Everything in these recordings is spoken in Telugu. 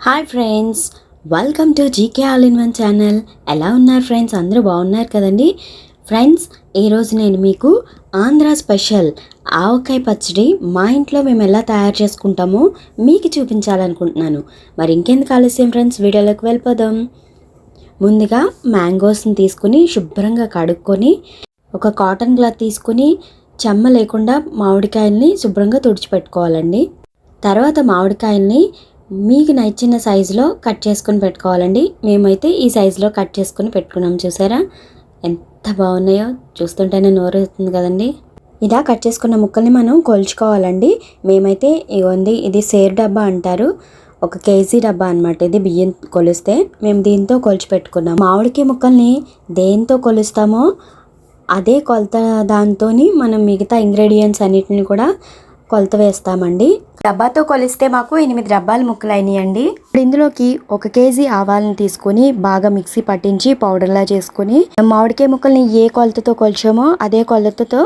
Hi friends, welcome to GK all in one channel. ఎలా ఉన్నారు ఫ్రెండ్స్? అందరూ బాగున్నారు కదండి. ఫ్రెండ్స్, ఈరోజు నేను మీకు ఆంధ్ర స్పెషల్ ఆవకాయ పచ్చడి మా ఇంట్లో మేము ఎలా తయారు చేసుకుంటామో మీకు చూపించాలనుకుంటున్నాను. మరి ఇంకెందుకు ఆలస్యం ఫ్రెండ్స్, వీడియోలోకి వెళ్ళిపోదాం. ముందుగా మ్యాంగోస్ని తీసుకుని శుభ్రంగా కడుక్కొని ఒక కాటన్ క్లాత్ తీసుకుని చెమ్మ లేకుండా మామిడికాయల్ని శుభ్రంగా తుడిచిపెట్టుకోవాలండి. తర్వాత మామిడికాయల్ని మీకు నచ్చిన సైజులో కట్ చేసుకొని పెట్టుకోవాలండి. మేమైతే ఈ సైజులో కట్ చేసుకొని పెట్టుకున్నాం. చూసారా ఎంత బాగున్నాయో, చూస్తుంటేనే నోరుతుంది కదండి. ఇలా కట్ చేసుకున్న ముక్కల్ని మనం కొలుచుకోవాలండి. మేమైతే ఇవ్వండి, ఇది సేర్ డబ్బా అంటారు, 1 కేజీ డబ్బా అనమాట. ఇది బియ్యం కొలిస్తే మేము దీంతో కొలిచి పెట్టుకున్నాం. మామిడికాయ ముక్కల్ని దేంతో కొలుస్తామో అదే కొలత దాంతో మనం మిగతా ఇంగ్రీడియంట్స్ అన్నిటిని కూడా కొలత వేస్తామండి. డబ్బాతో కొలిస్తే మాకు 8 డబ్బాలు ముక్కలు అయినాయండి. ఇప్పుడు ఇందులోకి 1 కేజీ ఆవాలను తీసుకొని బాగా మిక్సీ పట్టించి పౌడర్లా చేసుకుని మామిడికాయ ముక్కల్ని ఏ కొలతతో కొలిచామో అదే కొలతతో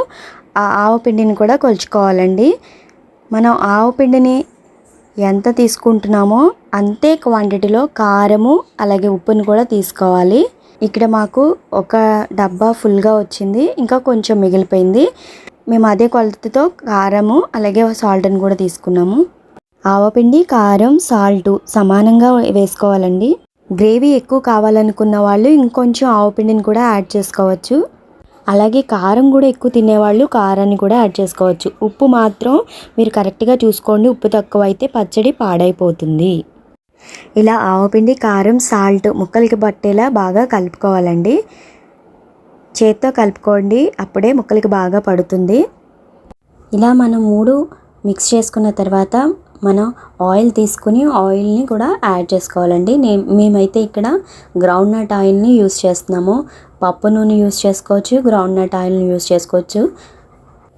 ఆ ఆవపిండిని కూడా కొలుచుకోవాలండి. మనం ఆవపిండిని ఎంత తీసుకుంటున్నామో అంతే క్వాంటిటీలో కారము అలాగే ఉప్పుని కూడా తీసుకోవాలి. ఇక్కడ మాకు 1 డబ్బా ఫుల్గా వచ్చింది, ఇంకా కొంచెం మిగిలిపోయింది. మేము అదే కొలతతో కారము అలాగే సాల్ట్ని కూడా తీసుకున్నాము. ఆవపిండి, కారం, సాల్ట్ సమానంగా వేసుకోవాలండి. గ్రేవీ ఎక్కువ కావాలనుకున్న వాళ్ళు ఇంకొంచెం ఆవపిండిని కూడా యాడ్ చేసుకోవచ్చు. అలాగే కారం కూడా ఎక్కువ తినేవాళ్ళు కారాన్ని కూడా యాడ్ చేసుకోవచ్చు. ఉప్పు మాత్రం మీరు కరెక్ట్గా చూసుకోండి, ఉప్పు తక్కువ అయితే పచ్చడి పాడైపోతుంది. ఇలా ఆవపిండి, కారం, సాల్ట్ ముక్కలకి పట్టేలా బాగా కలుపుకోవాలండి. చేత్తో కలుపుకోండి, అప్పుడే ముక్కలకి బాగా పడుతుంది. ఇలా మనం 3 మిక్స్ చేసుకున్న తర్వాత మనం ఆయిల్ తీసుకుని ఆయిల్ని కూడా యాడ్ చేసుకోవాలండి. మేమైతే ఇక్కడ గ్రౌండ్ నట్ ఆయిల్ని యూస్ చేస్తున్నాము. పప్పు నూనె యూస్ చేసుకోవచ్చు, గ్రౌండ్ నట్ ఆయిల్ని యూస్ చేసుకోవచ్చు.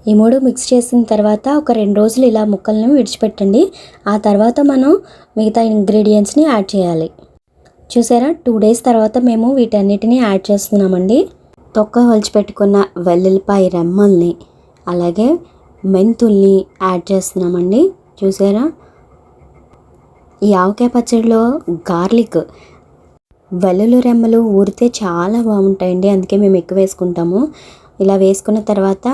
ఈ 3 మిక్స్ చేసిన తర్వాత ఒక 2 రోజులు ఇలా ముక్కల్ని విడిచిపెట్టండి. ఆ తర్వాత మనం మిగతా ఇంగ్రీడియంట్స్ని యాడ్ చేయాలి. చూసారా, 2 డేస్ తర్వాత మేము వీటన్నిటిని యాడ్ చేస్తున్నామండి. తొక్క వలిచిపెట్టుకున్న వెల్లుల్లిపాయ రెమ్మల్ని అలాగే మెంతుల్ని యాడ్ చేస్తున్నామండి. చూసారా, ఈ ఆవకాయ పచ్చడిలో గార్లిక్, వెల్లుల్లి రెమ్మలు ఊరితే చాలా బాగుంటాయండి, అందుకే మేము ఎక్కువ వేసుకుంటాము. ఇలా వేసుకున్న తర్వాత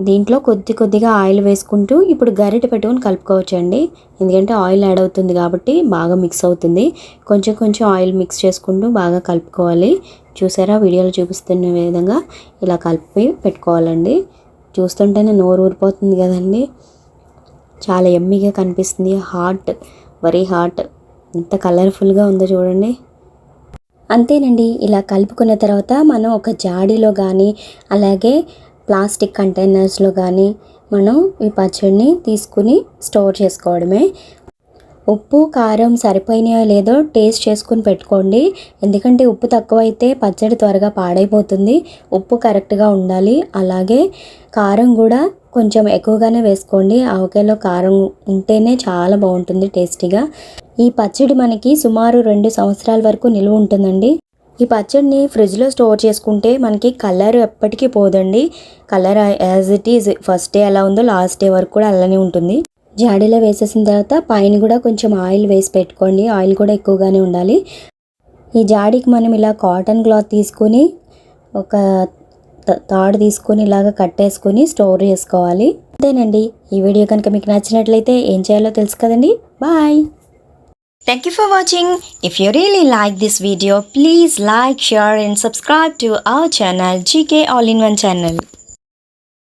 దీంట్లో కొద్దిగా ఆయిల్ వేసుకుంటూ ఇప్పుడు గరిటె పెట్టుకొని కలుపుకోవచ్చండి. ఎందుకంటే ఆయిల్ యాడ్ అవుతుంది కాబట్టి బాగా మిక్స్ అవుతుంది. కొంచెం ఆయిల్ మిక్స్ చేసుకుంటూ బాగా కలుపుకోవాలి. చూసారా, వీడియోలో చూపిస్తున్న విధంగా ఇలా కలిపి పెట్టుకోవాలండి. చూస్తుంటేనే నోరు ఊరిపోతుంది కదండి, చాలా యమ్మీగా కనిపిస్తుంది. హాట్, వెరీ హాట్, ఎంత కలర్ఫుల్గా ఉందో చూడండి. అంతేనండి, ఇలా కలుపుకున్న తర్వాత మనం ఒక జాడీలో కానీ అలాగే ప్లాస్టిక్ కంటైనర్స్లో కానీ మనం ఈ పచ్చడిని తీసుకుని స్టోర్ చేసుకోవడమే. ఉప్పు, కారం సరిపోయినాయో లేదో టేస్ట్ చేసుకుని పెట్టుకోండి. ఎందుకంటే ఉప్పు తక్కువైతే పచ్చడి త్వరగా పాడైపోతుంది. ఉప్పు కరెక్ట్గా ఉండాలి. అలాగే కారం కూడా కొంచెం ఎక్కువగానే వేసుకోండి. ఆవకాయలో కారం ఉంటేనే చాలా బాగుంటుంది టేస్టీగా. ఈ పచ్చడి మనకి సుమారు 2 సంవత్సరాల వరకు నిల్వ ఉంటుందండి. ఈ పచ్చడిని ఫ్రిడ్జ్లో స్టోర్ చేసుకుంటే మనకి కలర్ ఎప్పటికీ పోదండి. Colour as it is first day ఎలా ఉందో లాస్ట్ డే వరకు కూడా అలానే ఉంటుంది. జాడీలో వేసేసిన తర్వాత పైన కూడా కొంచెం ఆయిల్ వేసి పెట్టుకోండి. ఆయిల్ కూడా ఎక్కువగానే ఉండాలి. ఈ జాడీకి మనం ఇలా కాటన్ క్లాత్ తీసుకొని ఒక తాడు తీసుకొని ఇలాగ కట్టేసుకొని స్టోర్ చేసుకోవాలి. అంతేనండి. ఈ వీడియో కనుక మీకు నచ్చినట్లయితే ఏం చేయాలో తెలుసు కదండి. Bye. Thank you for watching. If you really like this video, please like, share and subscribe to our channel, GK All in One channel.